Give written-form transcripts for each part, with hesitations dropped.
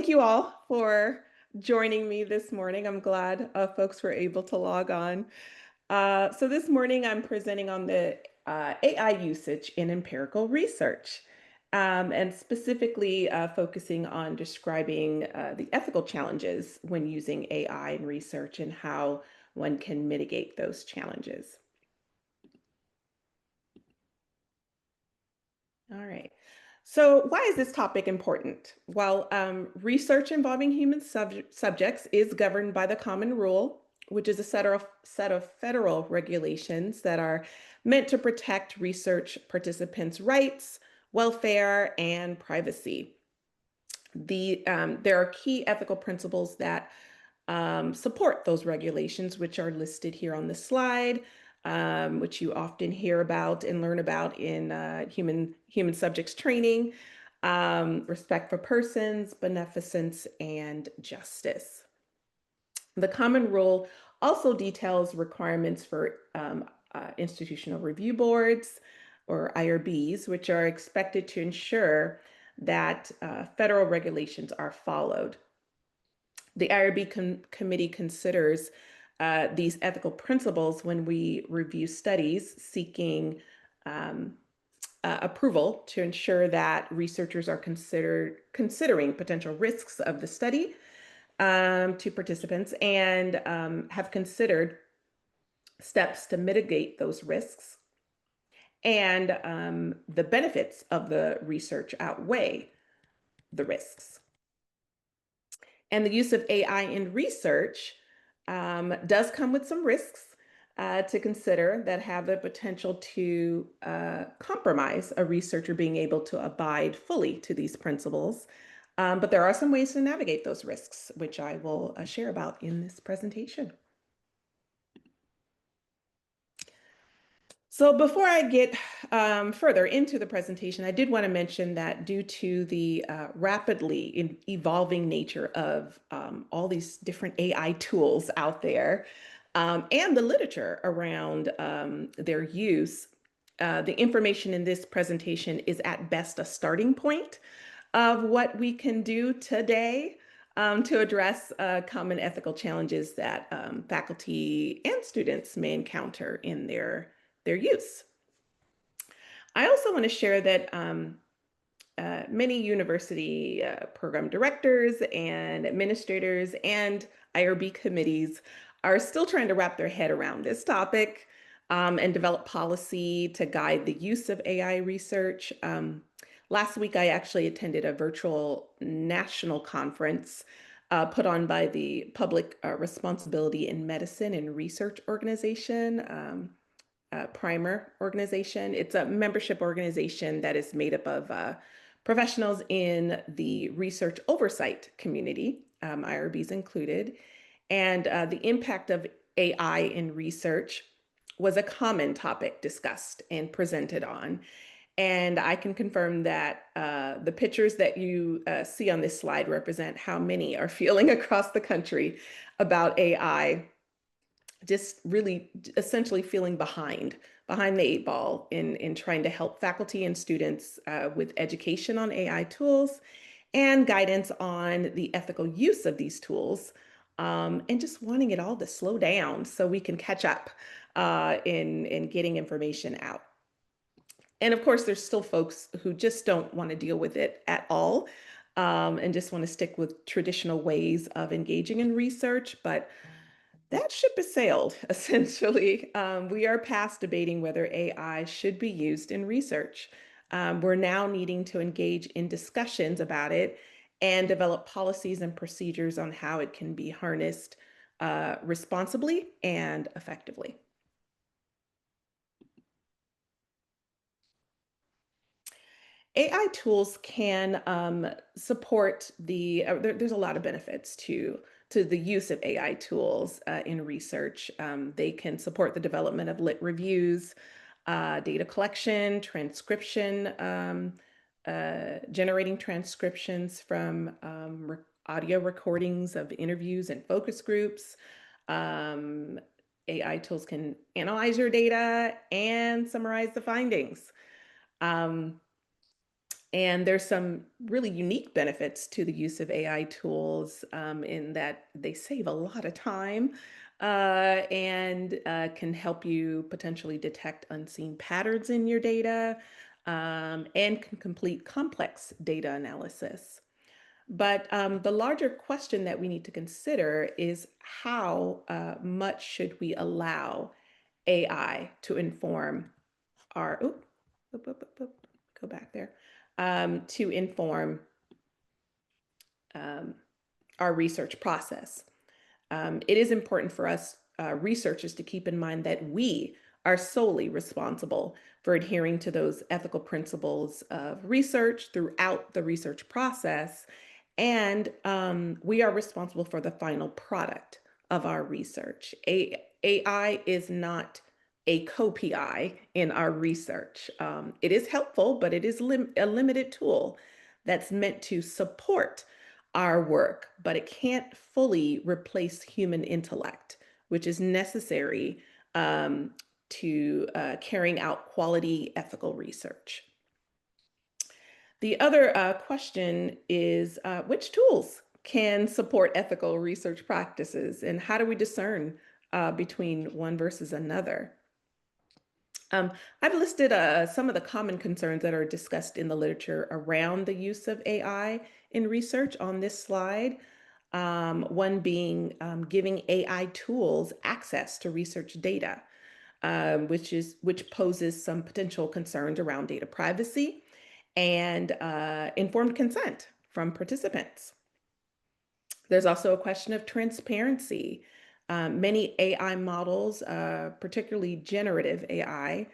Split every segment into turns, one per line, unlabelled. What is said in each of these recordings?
thank you all for joining me this morning. I'm glad folks were able to log on. So this morning I'm presenting on the AI usage in empirical research, and specifically focusing on describing the ethical challenges when using AI in research and how one can mitigate those challenges. All right. So, why is this topic important? Well, research involving human subjects is governed by the Common Rule, which is a set of federal regulations that are meant to protect research participants' rights, welfare, and privacy. There are key ethical principles that support those regulations, which are listed here on the slide, which you often hear about and learn about in human subjects training, respect for persons, beneficence, and justice. The Common Rule also details requirements for institutional review boards, or IRBs, which are expected to ensure that federal regulations are followed. The IRB committee considers these ethical principles when we review studies seeking approval to ensure that researchers are considering potential risks of the study to participants and have considered steps to mitigate those risks, and the benefits of the research outweigh the risks. And the use of AI in research does come with some risks to consider that have the potential to compromise a researcher being able to abide fully to these principles. But there are some ways to navigate those risks, which I will share about in this presentation. So before I get further into the presentation, I did want to mention that due to the rapidly evolving nature of all these different AI tools out there, and the literature around their use, the information in this presentation is at best a starting point of what we can do today to address common ethical challenges that faculty and students may encounter in their use. I also want to share that many university program directors and administrators and IRB committees are still trying to wrap their head around this topic and develop policy to guide the use of AI research. Last week, I actually attended a virtual national conference put on by the Public Responsibility in Medicine and Research Organization. Primer organization. It's a membership organization that is made up of professionals in the research oversight community, IRBs included. And the impact of AI in research was a common topic discussed and presented on. And I can confirm that the pictures that you see on this slide represent how many are feeling across the country about AI, just really essentially feeling behind the eight ball in trying to help faculty and students with education on AI tools and guidance on the ethical use of these tools, and just wanting it all to slow down so we can catch up in getting information out. And of course, there's still folks who just don't want to deal with it at all, and just want to stick with traditional ways of engaging in research. But that ship has sailed, essentially. We are past debating whether AI should be used in research. We're now needing to engage in discussions about it and develop policies and procedures on how it can be harnessed responsibly and effectively. AI tools can support there's a lot of benefits to the use of AI tools in research. They can support the development of lit reviews, data collection, transcription, generating transcriptions from audio recordings of interviews and focus groups. AI tools can analyze your data and summarize the findings. And there's some really unique benefits to the use of AI tools in that they save a lot of time and can help you potentially detect unseen patterns in your data and can complete complex data analysis. But the larger question that we need to consider is how much should we allow AI to inform our, go back there, to inform um, our research process. It is important for us researchers to keep in mind that we are solely responsible for adhering to those ethical principles of research throughout the research process. And we are responsible for the final product of our research. AI is not a co-PI in our research. It is helpful, but it is a limited tool that's meant to support our work, but it can't fully replace human intellect, which is necessary to carrying out quality ethical research. The other question is which tools can support ethical research practices, and how do we discern between one versus another? Um, I've listed some of the common concerns that are discussed in the literature around the use of AI in research on this slide. One being giving AI tools access to research data, which poses some potential concerns around data privacy and informed consent from participants. There's also a question of transparency. Many AI models, particularly generative AI,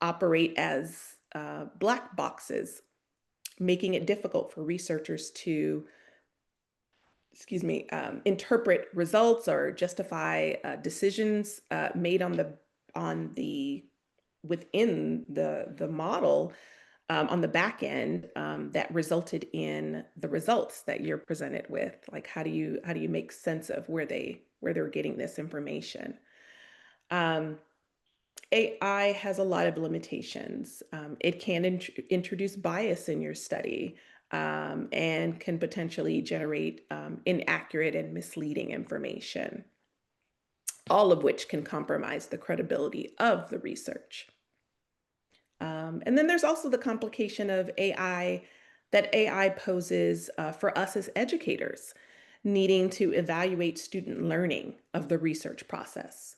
operate as black boxes, making it difficult for researchers to, interpret results or justify decisions made on the within the model on the back end that resulted in the results that you're presented with. Like, how do you make sense of where they're getting this information? Um, AI has a lot of limitations. It can introduce bias in your study and can potentially generate inaccurate and misleading information, all of which can compromise the credibility of the research. And then there's also the complication of AI that AI poses for us as educators, needing to evaluate student learning of the research process.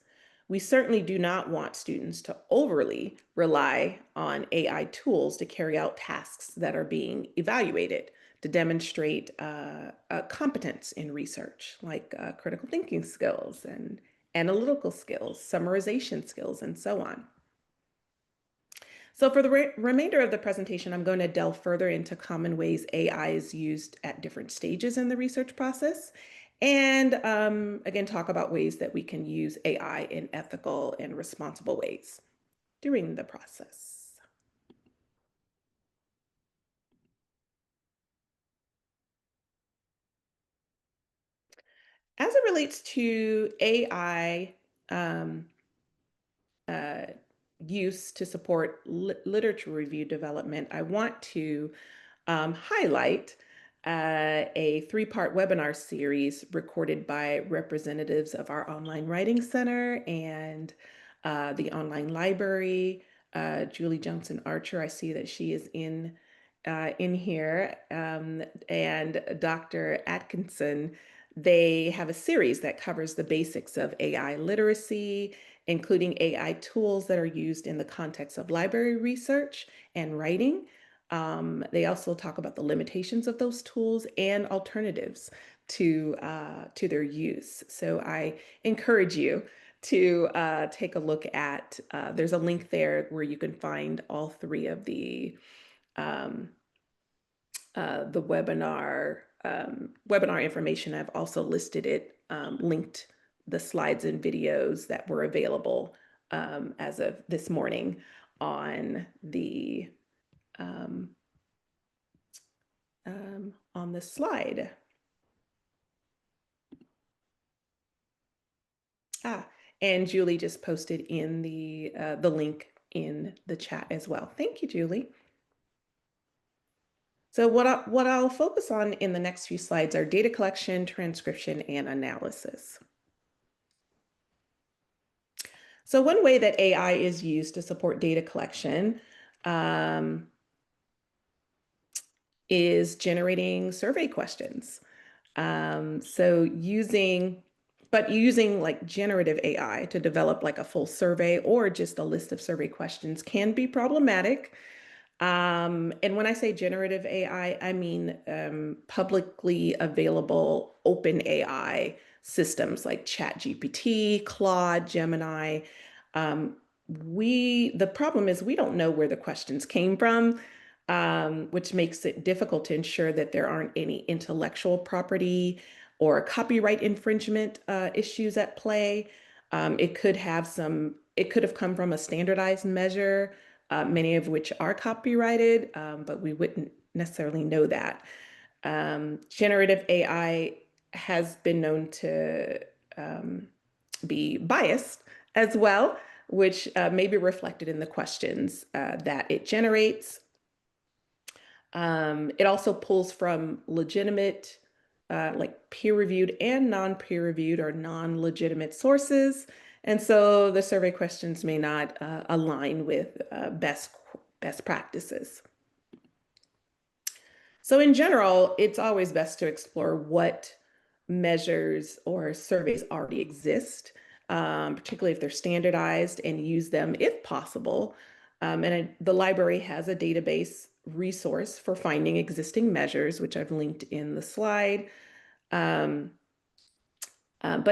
We certainly do not want students to overly rely on AI tools to carry out tasks that are being evaluated to demonstrate competence in research, like critical thinking skills and analytical skills, summarization skills, and so on. So for the remainder of the presentation, I'm going to delve further into common ways AI is used at different stages in the research process, and again, talk about ways that we can use AI in ethical and responsible ways during the process. As it relates to AI uh, use to support literature review development, I want to highlight a three-part webinar series recorded by representatives of our online writing center and the online library. Julie Johnson Archer, I see that she is in here, and Dr. Atkinson. They have a series that covers the basics of AI literacy, including AI tools that are used in the context of library research and writing. They also talk about the limitations of those tools and alternatives to their use. So I encourage you to take a look at. There's a link there where you can find all three of um, the webinar information. I've also listed it, linked the slides and videos that were available as of this morning on um, on the slide. Ah, and Julie just posted in the link in the chat as well. Thank you, Julie. So what I'll focus on in the next few slides are data collection, transcription, and analysis. So one way that AI is used to support data collection is generating survey questions. So using like generative AI to develop like a full survey or just a list of survey questions can be problematic. And when I say generative AI, I mean publicly available open AI systems like ChatGPT, Claude, Gemini. Um, the problem is we don't know where the questions came from, which makes it difficult to ensure that there aren't any intellectual property or copyright infringement issues at play. It could have come from a standardized measure, many of which are copyrighted, but we wouldn't necessarily know that. Generative AI has been known to be biased as well, which may be reflected in the questions that it generates. It also pulls from legitimate, like peer-reviewed and non-peer-reviewed or non-legitimate sources. And so the survey questions may not align with best practices. So in general, it's always best to explore what measures or surveys already exist, particularly if they're standardized, and use them if possible. The library has a database resource for finding existing measures, which I've linked in the slide. But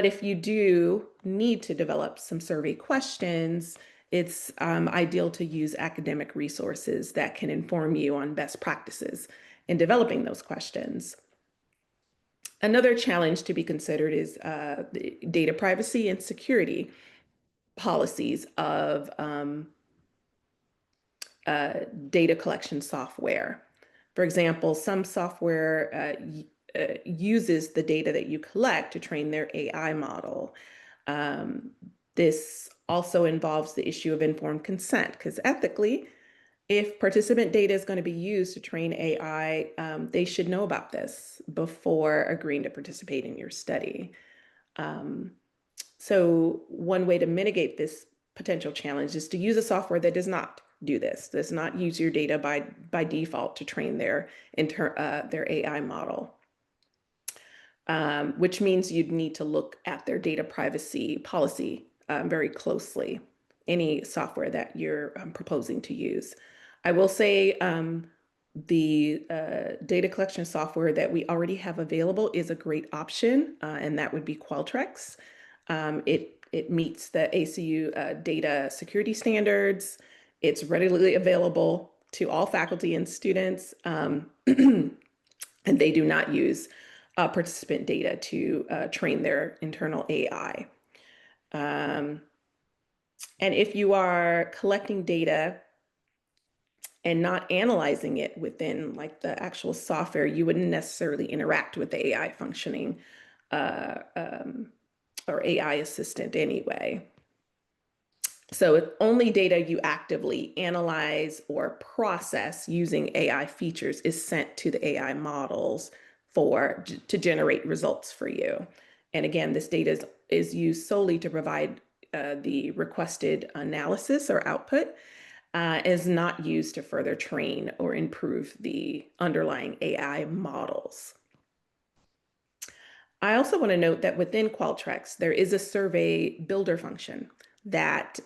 if you do need to develop some survey questions, it's ideal to use academic resources that can inform you on best practices in developing those questions. Another challenge to be considered is the data privacy and security policies of data collection software. For example, some software uses the data that you collect to train their AI model. This also involves the issue of informed consent, because ethically, if participant data is going to be used to train AI, they should know about this before agreeing to participate in your study. So one way to mitigate this potential challenge is to use a software that does not do this, does not use your data by default to train their AI model. Which means you'd need to look at their data privacy policy very closely, any software that you're proposing to use. I will say the data collection software that we already have available is a great option, and that would be Qualtrics. It meets the ACU data security standards. It's readily available to all faculty and students, and they do not use participant data to train their internal AI. And if you are collecting data and not analyzing it within like the actual software, you wouldn't necessarily interact with the AI functioning or AI assistant anyway. So only data you actively analyze or process using AI features is sent to the AI models to generate results for you. And again, this data is used solely to provide the requested analysis or output, is not used to further train or improve the underlying AI models. I also want to note that within Qualtrics, there is a survey builder function that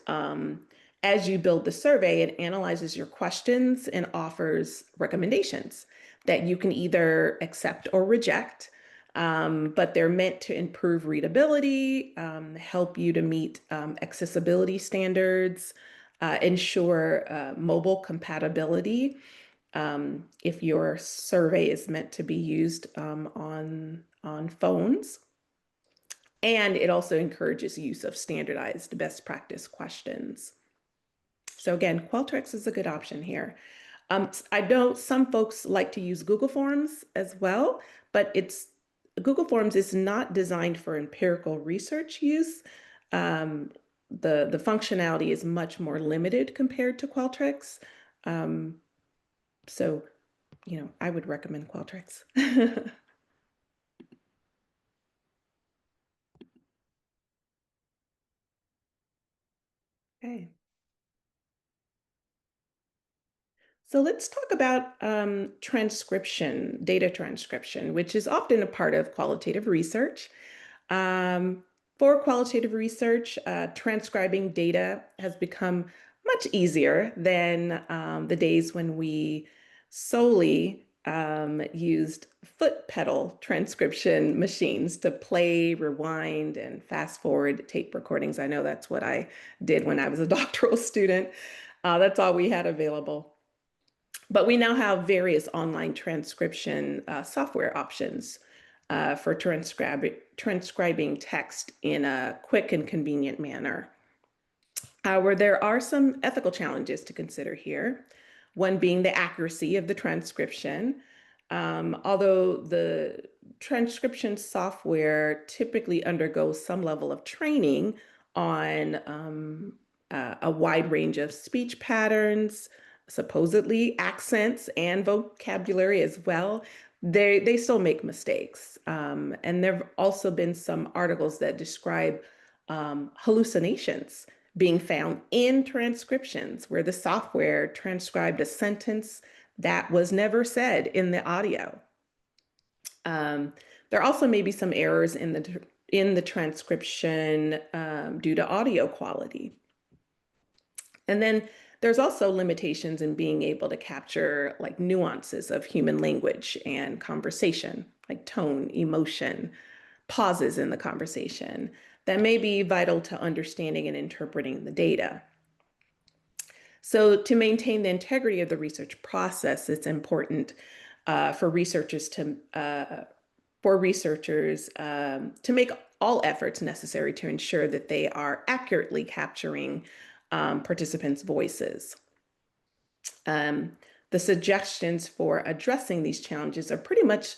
as you build the survey, it analyzes your questions and offers recommendations that you can either accept or reject, but they're meant to improve readability, help you to meet accessibility standards, ensure mobile compatibility if your survey is meant to be used on phones. And it also encourages use of standardized best practice questions. So again, Qualtrics is a good option here. I know some folks like to use Google Forms as well, but Google Forms is not designed for empirical research use. The functionality is much more limited compared to Qualtrics. So I would recommend Qualtrics. Okay. So let's talk about transcription, data transcription, which is often a part of qualitative research. Um, for qualitative research, transcribing data has become much easier than the days when we solely used foot pedal transcription machines to play, rewind, and fast forward tape recordings. I know that's what I did when I was a doctoral student. That's all we had available. But we now have various online transcription software options for transcribing text in a quick and convenient manner. Where there are some ethical challenges to consider here, one being the accuracy of the transcription. Although the transcription software typically undergoes some level of training on a wide range of speech patterns, supposedly accents and vocabulary as well, they still make mistakes. And there have also been some articles that describe hallucinations being found in transcriptions where the software transcribed a sentence that was never said in the audio. Um, there also may be some errors in the transcription due to audio quality. And then there's also limitations in being able to capture like nuances of human language and conversation, like tone, emotion, pauses in the conversation that may be vital to understanding and interpreting the data. So to maintain the integrity of the research process, it's important for researchers to make all efforts necessary to ensure that they are accurately capturing participants' voices. Um, the suggestions for addressing these challenges are pretty much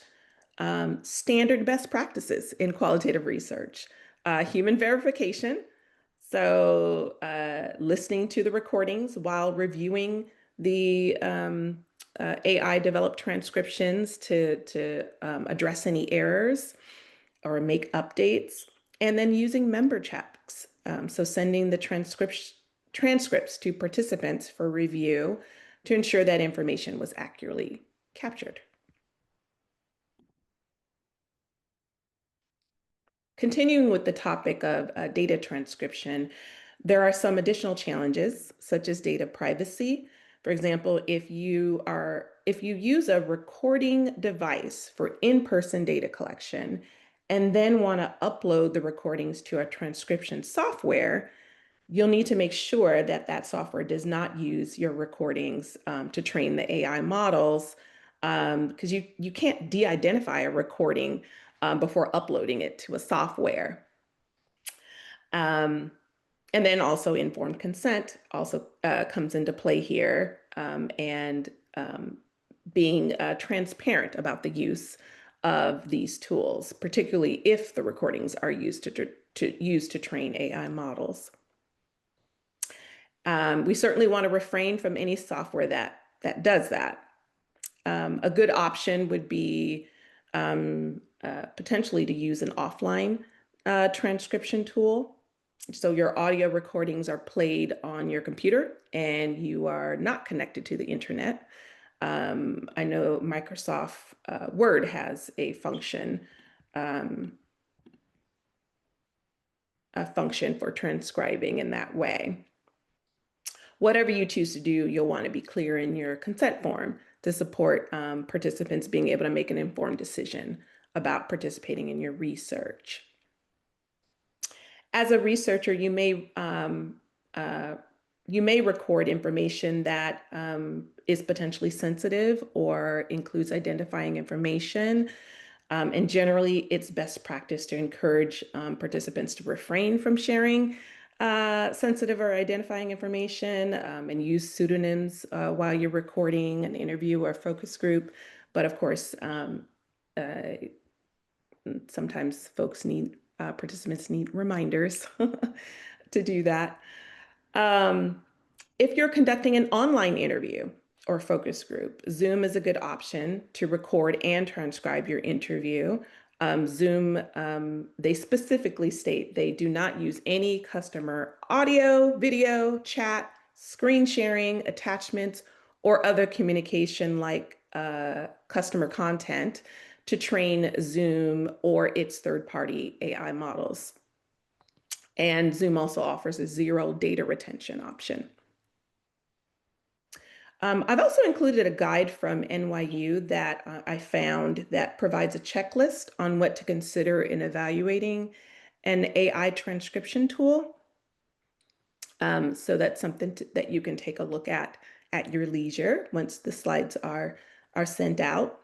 standard best practices in qualitative research. Human verification, so listening to the recordings while reviewing the AI developed transcriptions to address any errors or make updates, and then using member checks. So sending the transcripts to participants for review to ensure that information was accurately captured. Continuing with the topic of data transcription, there are some additional challenges, such as data privacy. For example, if you use a recording device for in-person data collection and then want to upload the recordings to a transcription software, you'll need to make sure that that software does not use your recordings to train the AI models, because you can't de-identify a recording before uploading it to a software. Um, and then also informed consent also comes into play here, and being transparent about the use of these tools, particularly if the recordings are used to train AI models. We certainly want to refrain from any software that does that. A good option would be potentially to use an offline transcription tool. So your audio recordings are played on your computer and you are not connected to the internet. I know Microsoft Word has a function for transcribing in that way. Whatever you choose to do, you'll want to be clear in your consent form to support participants being able to make an informed decision about participating in your research. As a researcher, you may record information that is potentially sensitive or includes identifying information. And generally, it's best practice to encourage participants to refrain from sharing sensitive or identifying information, and use pseudonyms while you're recording an interview or focus group. But of course, sometimes participants need reminders to do that. Um, if you're conducting an online interview, or focus group. Zoom is a good option to record and transcribe your interview. Zoom, they specifically state they do not use any customer audio, video, chat, screen sharing, attachments, or other communication like customer content to train Zoom or its third-party AI models. And Zoom also offers a zero data retention option. I've also included a guide from NYU that I found that provides a checklist on what to consider in evaluating an AI transcription tool. So that's something that you can take a look at your leisure once the slides are sent out.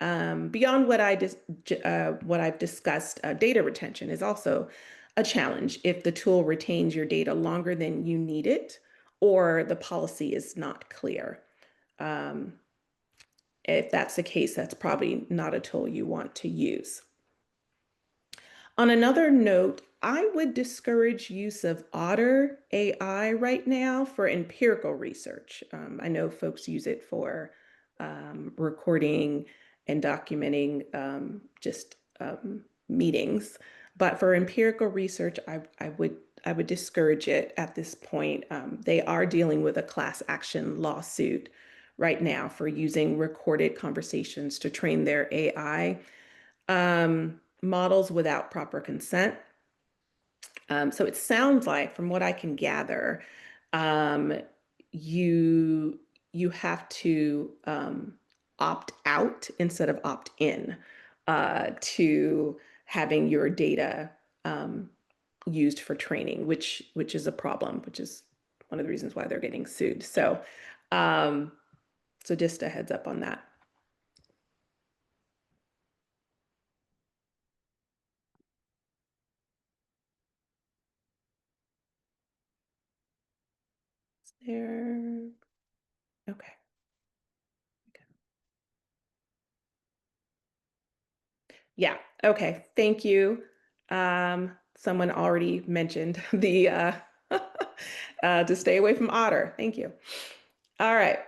Beyond what I've discussed, data retention is also a challenge if the tool retains your data longer than you need it, or the policy is not clear. If that's the case, that's probably not a tool you want to use. On another note, I would discourage use of Otter AI right now for empirical research. I know folks use it for recording and documenting meetings, but for empirical research, I would discourage it at this point. They are dealing with a class action lawsuit right now for using recorded conversations to train their AI models without proper consent. So it sounds like, from what I can gather, you have to opt out instead of opt in to having your data used for training, which is a problem, which is one of the reasons why they're getting sued. So, so just a heads up on that. There. Okay. Yeah. Okay. Thank you. Someone already mentioned the to stay away from Otter. Thank you. All right.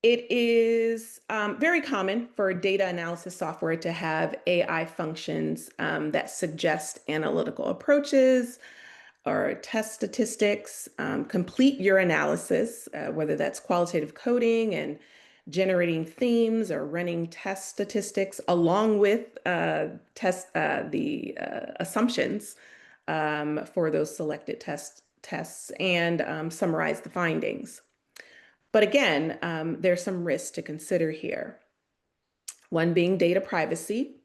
It is very common for data analysis software to have AI functions that suggest analytical approaches or test statistics, complete your analysis, whether that's qualitative coding and generating themes or running test statistics along with the assumptions for those selected tests and summarize the findings. But again, there's some risks to consider here. One being data privacy.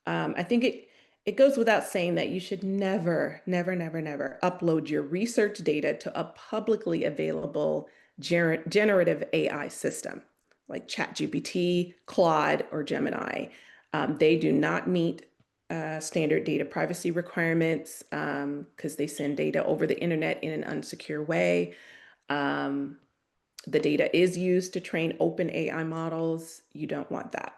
I think it goes without saying that you should never upload your research data to a publicly available generative AI system like ChatGPT, Claude, or Gemini. They do not meet standard data privacy requirements because they send data over the internet in an unsecure way. The data is used to train open AI models. You don't want that.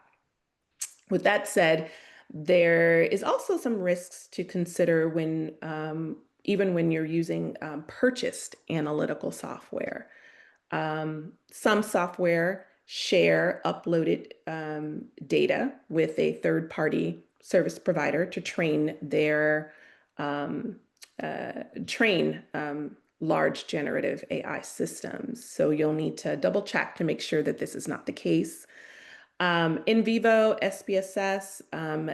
With that said, there is also some risks to consider when, even when you're using purchased analytical software. Some software share uploaded data with a third-party service provider to train their large generative AI systems. So you'll need to double check to make sure that this is not the case. In vivo SPSS,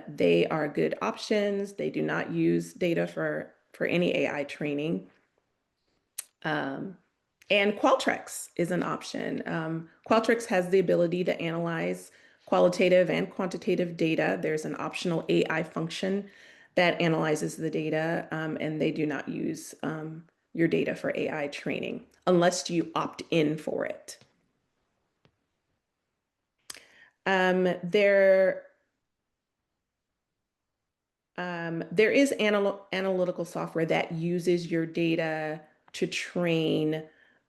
they are good options. They do not use data for any AI training. And Qualtrics is an option. Qualtrics has the ability to analyze qualitative and quantitative data. There's an optional AI function that analyzes the data, and they do not use your data for AI training unless you opt in for it. There is analytical software that uses your data to train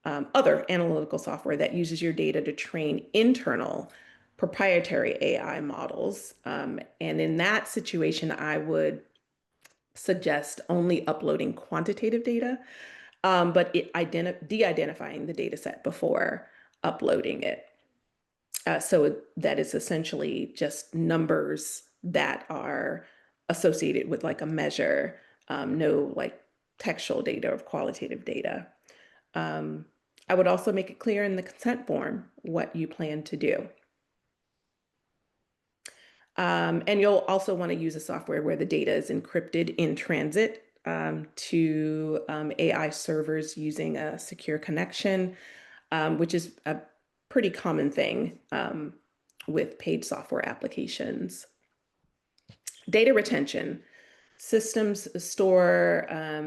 other analytical software that uses your data to train internal proprietary AI models. And in that situation, I would suggest only uploading quantitative data. but de-identifying the data set before uploading it. So that is essentially just numbers that are associated with like a measure, no like textual data or qualitative data. Um, I would also make it clear in the consent form what you plan to do. And you'll also want to use a software where the data is encrypted in transit to AI servers using a secure connection, which is a pretty common thing with paid software applications. Data retention. Systems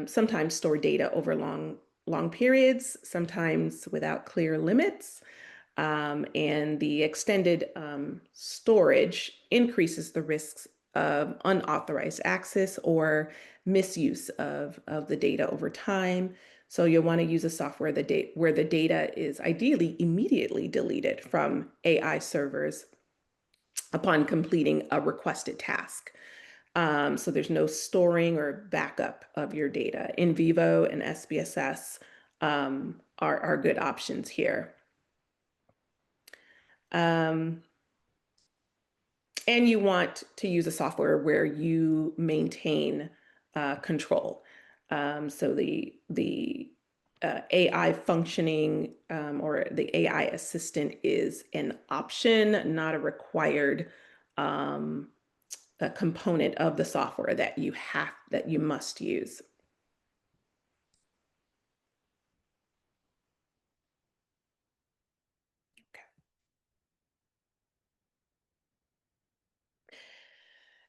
sometimes store data over long periods, sometimes without clear limits. And the extended storage increases the risks of unauthorized access or misuse of the data over time. So you'll want to use a software where the data is ideally immediately deleted from AI servers upon completing a requested task. So there's no storing or backup of your data. In vivo and SPSS are good options here. And you want to use a software where you maintain control. So the AI functioning or the AI assistant is an option, not a required a component of the software that you must use.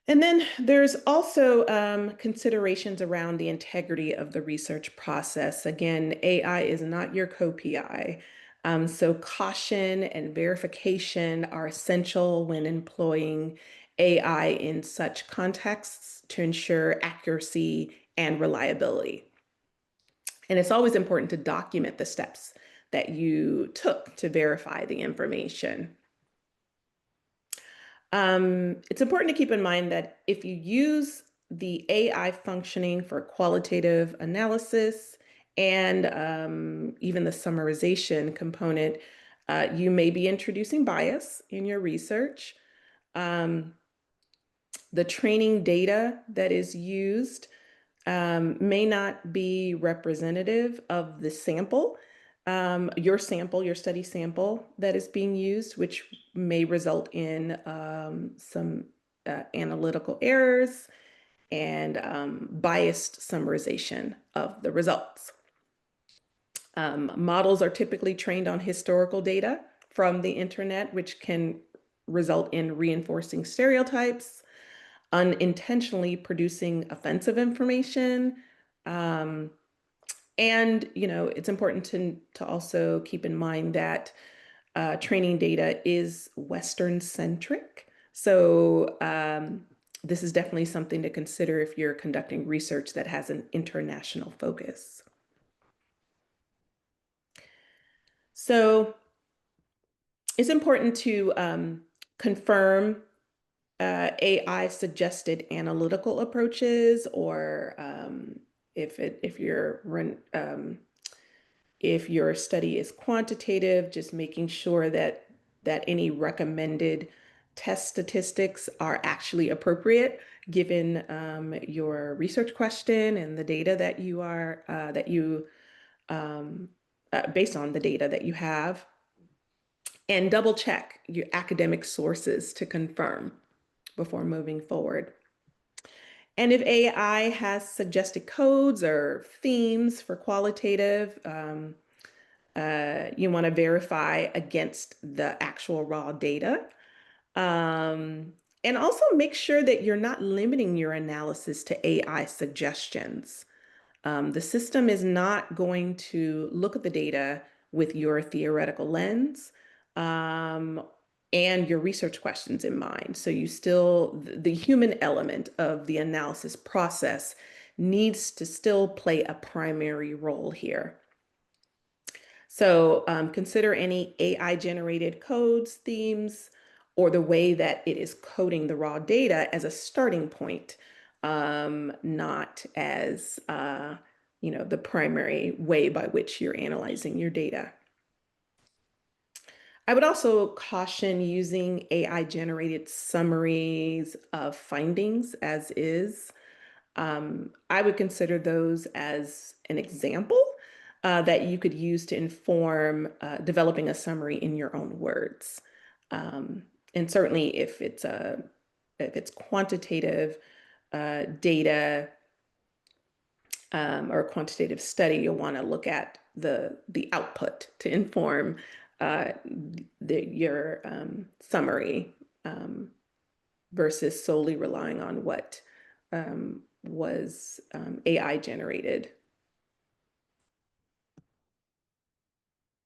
And then there's also considerations around the integrity of the research process. Again, AI is not your co-PI. So caution and verification are essential when employing AI in such contexts to ensure accuracy and reliability. And it's always important to document the steps that you took to verify the information. It's important to keep in mind that if you use the AI functioning for qualitative analysis and even the summarization component, you may be introducing bias in your research. The training data that is used may not be representative of the sample, your study sample that is being used, which may result in some analytical errors and biased summarization of the results. Models are typically trained on historical data from the internet, which can result in reinforcing stereotypes, unintentionally producing offensive information. And, it's important to also keep in mind that training data is Western centric. So this is definitely something to consider if you're conducting research that has an international focus. So it's important to confirm AI suggested analytical approaches, or if your study is quantitative, just making sure that any recommended test statistics are actually appropriate given your research question and the data that you are based on the data that you have, and double check your academic sources to confirm before moving forward. And if AI has suggested codes or themes for qualitative, you want to verify against the actual raw data. And also make sure that you're not limiting your analysis to AI suggestions. The system is not going to look at the data with your theoretical lens and your research questions in mind. So the human element of the analysis process needs to still play a primary role here. So consider any AI generated codes, themes, or the way that it is coding the raw data as a starting point, not as the primary way by which you're analyzing your data. I would also caution using AI generated summaries of findings as is. I would consider those as an example that you could use to inform developing a summary in your own words. Um, and certainly if it's quantitative data or a quantitative study, you'll want to look at the output to inform your summary versus solely relying on what was AI generated.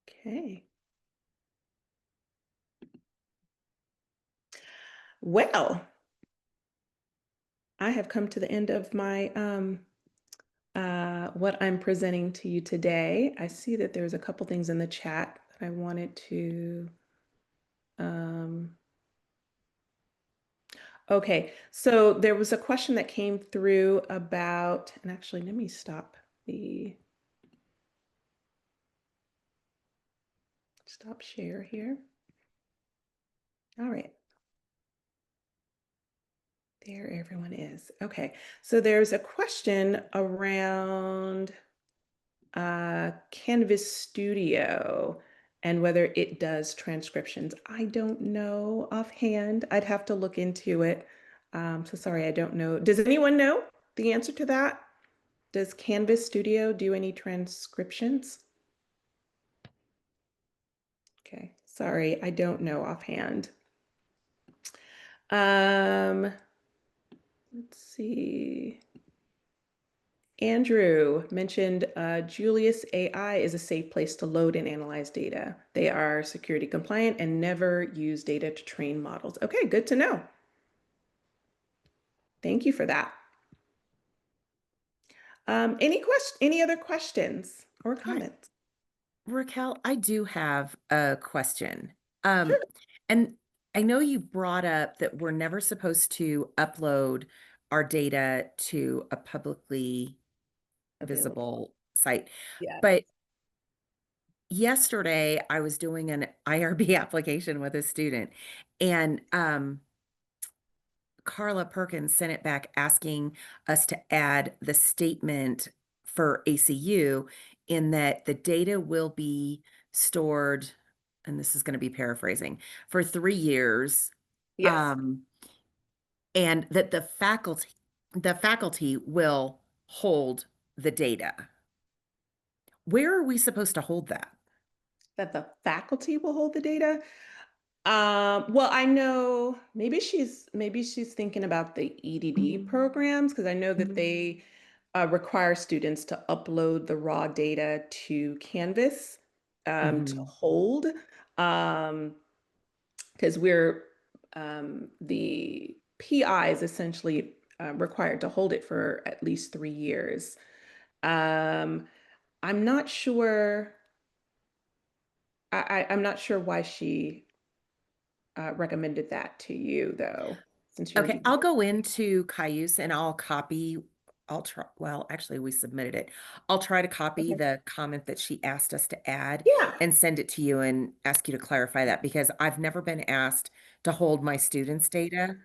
Okay. Well, I have come to the end of my what I'm presenting to you today. I see that there's a couple things in the chat that I wanted to um, okay, so there was a question that came through about, and actually, let me stop share here. All right. There everyone is. Okay, so there's a question around Canvas Studio and whether it does transcriptions. I don't know offhand. I'd have to look into it. So sorry, I don't know. Does anyone know the answer to that? Does Canvas Studio do any transcriptions? Okay, sorry, I don't know offhand. Let's see. Andrew mentioned Julius AI is a safe place to load and analyze data. They are security compliant and never use data to train models. Okay, good to know. Thank you for that. Any other questions or
Hi,
comments?
Raquel, I do have a question. Um,
Sure.
and I know you brought up that we're never supposed to upload our data to a publicly
Available.
visible site.
Yeah.
But yesterday I was doing an IRB application with a student, and Carla Perkins sent it back asking us to add the statement for ACU in that the data will be stored, and this is going to be paraphrasing, for 3 years,
Yes.
um, and that the faculty will hold the data. Where are we supposed to hold that?
That the faculty will hold the data. Well, I know maybe she's thinking about the EDD programs because I know that they require students to upload the raw data to Canvas to
Mhm.
hold because the PI is essentially required to hold it for at least 3 years. Um, I'm not sure. I'm not sure why she recommended that to you, though, since you're
Okay,
the.
I'll go into Cayuse and I'll copy. I'll try. Well, actually, we submitted it. I'll try to copy
Okay.
the comment that she asked us to add
Yeah.
and send it to you and ask you to clarify that because I've never been asked to hold my students' data.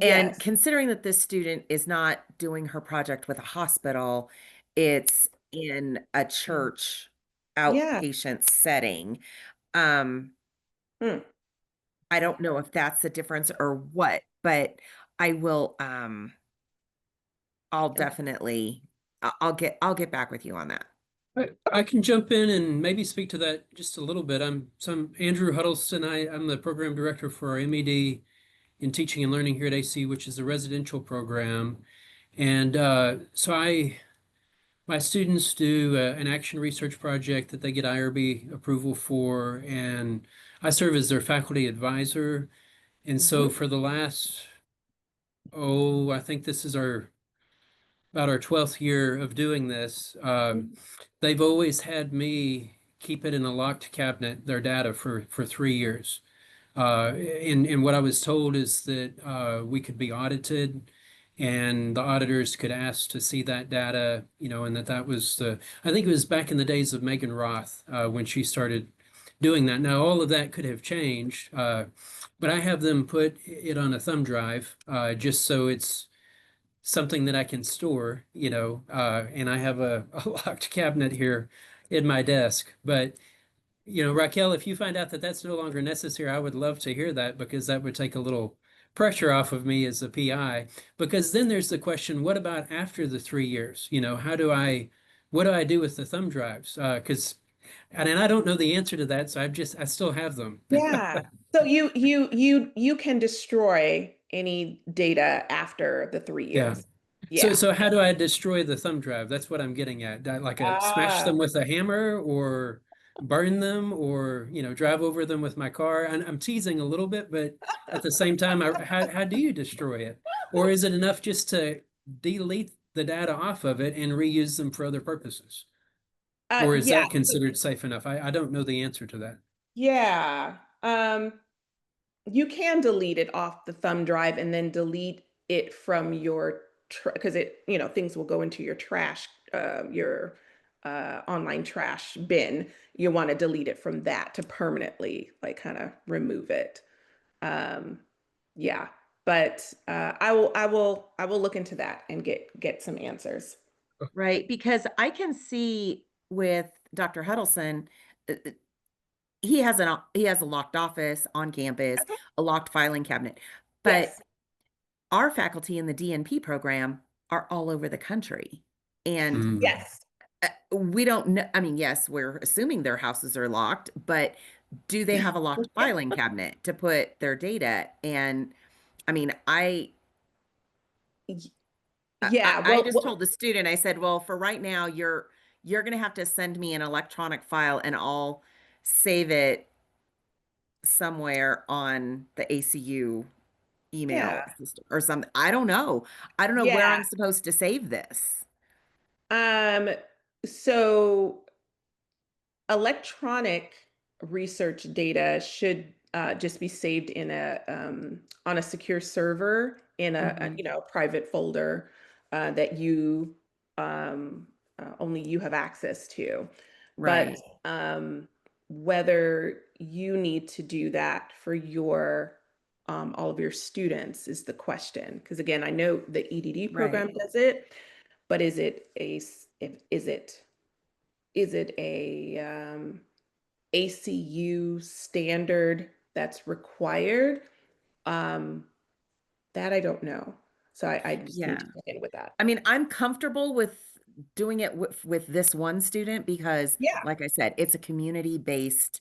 And
Yes.
considering that this student is not doing her project with a hospital, it's in a church
Yeah.
outpatient setting. Um,
Mm.
I don't know if that's the difference or what, but I will I'll
Okay.
definitely I'll get back with you on that.
I can jump in and maybe speak to that just a little bit. I'm Andrew Huddleston. I'm the program director for our MED in teaching and learning here at AC, which is a residential program. And so my students do an action research project that they get IRB approval for, and I serve as their faculty advisor. And so
Hmm.
for the last, oh, I think this is our about our 12th year of doing this. They've always had me keep it in a locked cabinet, their data for 3 years. And what I was told is that we could be audited and the auditors could ask to see that data, and that was I think it was back in the days of Megan Roth when she started doing that. Now, all of that could have changed, but I have them put it on a thumb drive just so it's something that I can store, and I have a locked cabinet here in my desk. But, Raquel, if you find out that that's no longer necessary, I would love to hear that because that would take a little pressure off of me as a PI. Because then there's the question, what about after the 3 years? What do I do with the thumb drives? And I don't know the answer to that, so I still have them.
Yeah. So you can destroy any data after the three
Yeah.
years.
So,
Yeah.
so how do I destroy the thumb drive? That's what I'm getting at. Like smash
Ah,
them with a hammer or burn them or, drive over them with my car. And I'm teasing a little bit, but at the same time, how do you destroy it? Or is it enough just to delete the data off of it and reuse them for other purposes? Or is
yeah,
that considered safe enough? I don't know the answer to that.
yeah. You can delete it off the thumb drive and then delete it from your because things will go into your trash, your online trash bin. You want to delete it from that to permanently like kind of remove it. Um, yeah, but I will look into that and get some answers.
Right, because I can see with Dr. Huddleston, he has a locked office on campus, a locked filing cabinet. But
Yes.
our faculty in the DNP program are all over the country. And
Mm.
Yes.
we don't know, I mean, yes, we're assuming their houses are locked, but do they have a locked filing cabinet to put their data? And I mean,
Y- Yeah.
I
Well,
just told the student, I said, well, for right now, you're going to have to send me an electronic file and I'll save it somewhere on the ACU email
yeah.
system or something. I don't know. I don't know where
Yeah.
I'm supposed to save this.
Um, so electronic research data should just be saved in a on a secure server in
Hmm.
private folder that you only you have access to. But
Right.
um, whether you need to do that for your all of your students is the question. Because again, I know the EDD
Right.
program does it, but is it a ACU standard that's required? Um, that I don't know. So I just need
Yeah.
to check in with that.
I mean, I'm comfortable with doing it with this one student because,
Yeah,
like I said, it's a community-based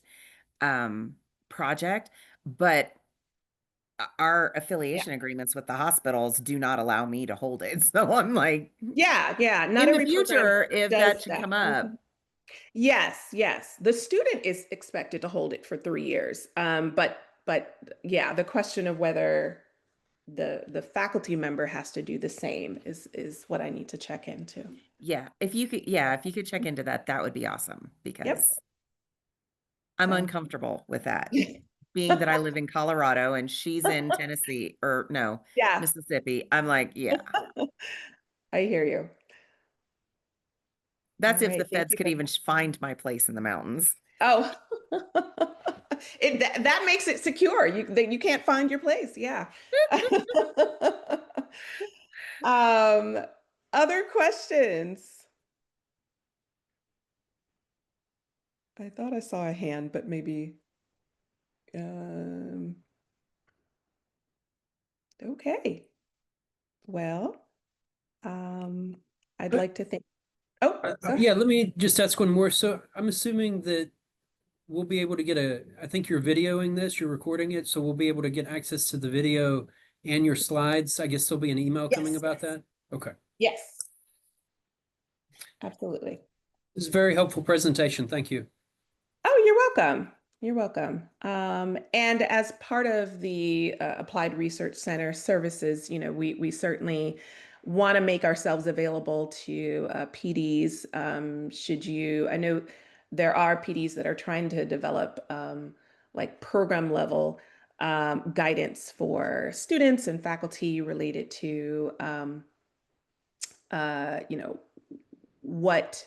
um, project, but our
yeah,
affiliation agreements with the hospitals do not allow me to hold it. So I'm like,
yeah, yeah. Not
in the
every program
future, if
does
that should
that.
come
Mhm.
up,
Yes, yes. The student is expected to hold it for 3 years. But yeah, the question of whether the faculty member has to do the same is what I need to check into.
yeah, if you could check into that, that would be awesome
Yep.
because I'm
Sounds
uncomfortable with that.
good.
Being that I live in Colorado and she's in Tennessee or no,
Yeah,
Mississippi, I'm like, yeah,
I hear you. All
that's if the
right. Thank
feds
you
could
for
even find my place in the mountains.
Oh, that makes it secure. You can't find your place. Yeah. Um, other questions? I thought I saw a hand, but maybe um okay. Well, um I'd
But
like to think. Oh, go ahead.
yeah, let me just ask one more. So I'm assuming that we'll be able to get I think you're videoing this, you're recording it, so we'll be able to get access to the video and your slides. I guess there'll be an email coming
Yes.
about that. Okay.
Yes, absolutely.
This is a very helpful presentation. Thank you.
Oh, you're welcome. You're welcome. And as part of the Applied Research Center services, we certainly want to make ourselves available to PDs. I know there are PDs that are trying to develop like program level guidance for students and faculty related to, what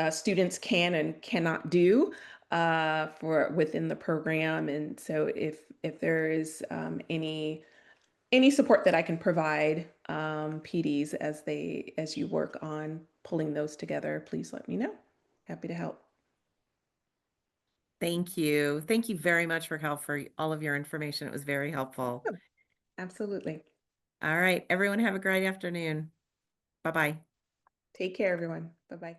students can and cannot do for within the program. And so if there is any support that I can provide PDs as you work on pulling those together, please let me know. Happy to help.
Thank you. Thank you very much for all of your information. It was very helpful.
Absolutely.
All right, everyone have a great afternoon. Bye-bye.
Take care, everyone. Bye-bye.